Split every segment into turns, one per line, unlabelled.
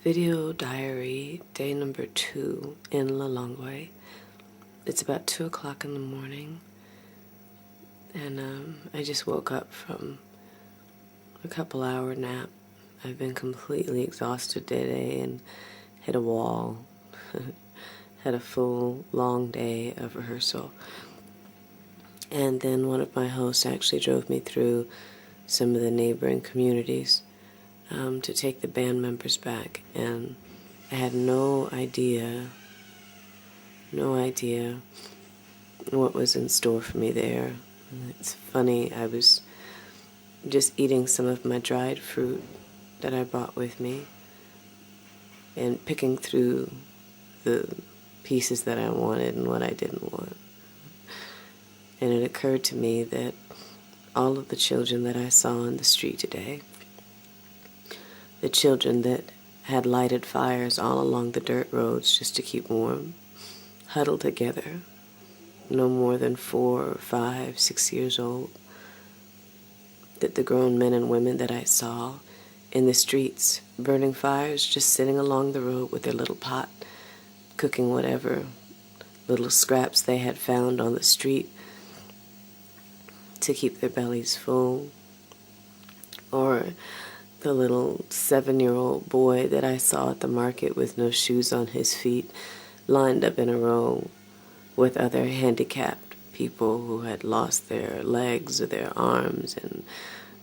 Video diary, day number 2 in Lilongwe. It's about 2 o'clock in the morning, and I just woke up from a couple-hour nap. I've been completely exhausted today and hit a wall. Had a full, long day of rehearsal. And then one of my hosts actually drove me through some of the neighboring communities to take the band members back, and I had no idea what was in store for me there. And it's funny, I was just eating some of my dried fruit that I brought with me and picking through the pieces that I wanted and what I didn't want. And it occurred to me that all of the children that I saw on the street today, the children that had lighted fires all along the dirt roads just to keep warm, huddled together, no more than 4, 5, 6 years old, that the grown men and women that I saw in the streets burning fires, just sitting along the road with their little pot, cooking whatever little scraps they had found on the street to keep their bellies full. Or the little 7-year-old boy that I saw at the market with no shoes on his feet, lined up in a row with other handicapped people who had lost their legs or their arms and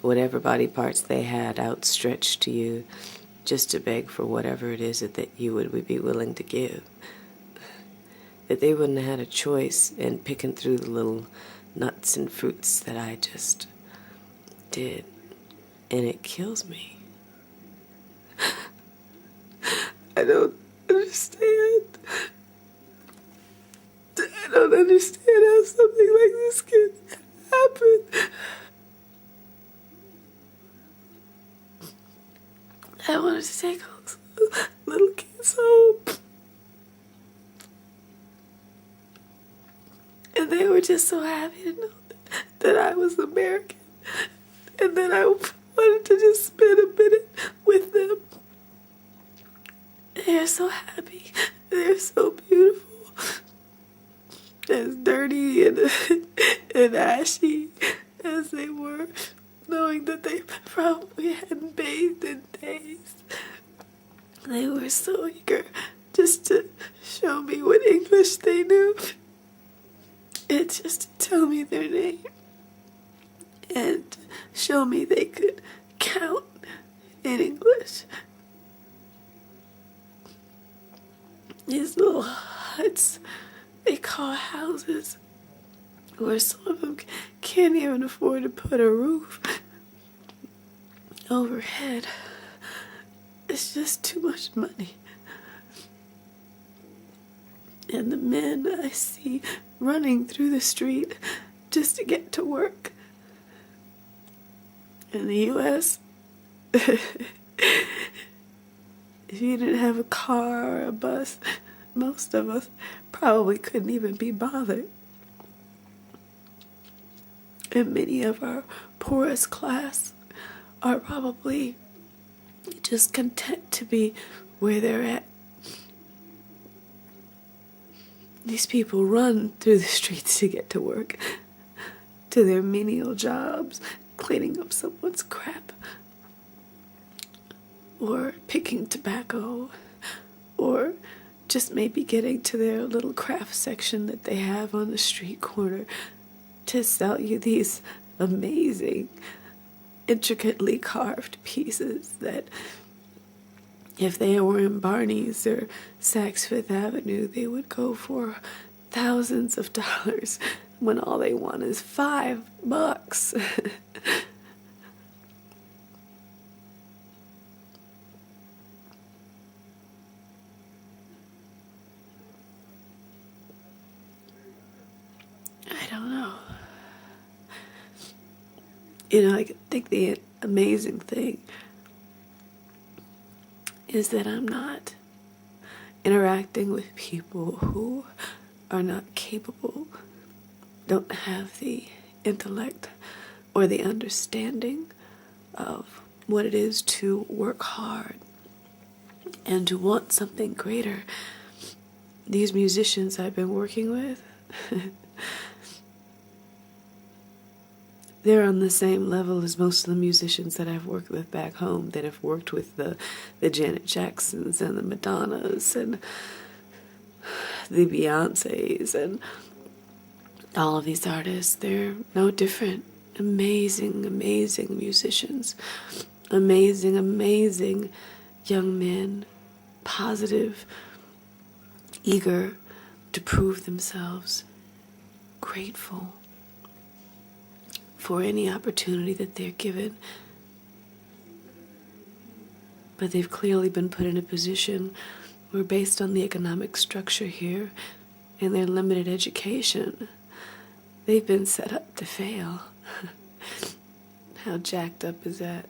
whatever body parts they had outstretched to you just to beg for whatever it is that you would be willing to give. That they wouldn't have had a choice in picking through the little nuts and fruits that I just did. And it kills me. I don't understand. I don't understand how something like this can happen. I wanted to take all those little kids home. And they were just so happy to know that I was American. And that I wanted to just spend a minute with them. They're so happy. They're so beautiful. As dirty and ashy as they were, knowing that they probably hadn't bathed in days. They were so eager just to show me what English they knew. And just to tell me their name. And show me they could count in English. These little huts they call houses, where some of them can't even afford to put a roof overhead. It's just too much money. And the men I see running through the street just to get to work. In the U.S., if you didn't have a car or a bus, most of us probably couldn't even be bothered. And many of our poorest class are probably just content to be where they're at. These people run through the streets to get to work, to their menial jobs, cleaning up someone's crap, or picking tobacco, or just maybe getting to their little craft section that they have on the street corner to sell you these amazing, intricately carved pieces that if they were in Barney's or Saks Fifth Avenue, they would go for thousands of dollars when all they want is $5. I don't know. I think the amazing thing is that I'm not interacting with people who are not capable, don't have the intellect or the understanding of what it is to work hard and to want something greater. These musicians I've been working with, they're on the same level as most of the musicians that I've worked with back home, that have worked with the Janet Jacksons and the Madonnas and the Beyoncés and all of these artists. They're no different. Amazing, amazing musicians. Amazing, amazing young men. Positive, eager to prove themselves. Grateful for any opportunity that they're given. But they've clearly been put in a position where, based on the economic structure here and their limited education, they've been set up to fail. How jacked up is that?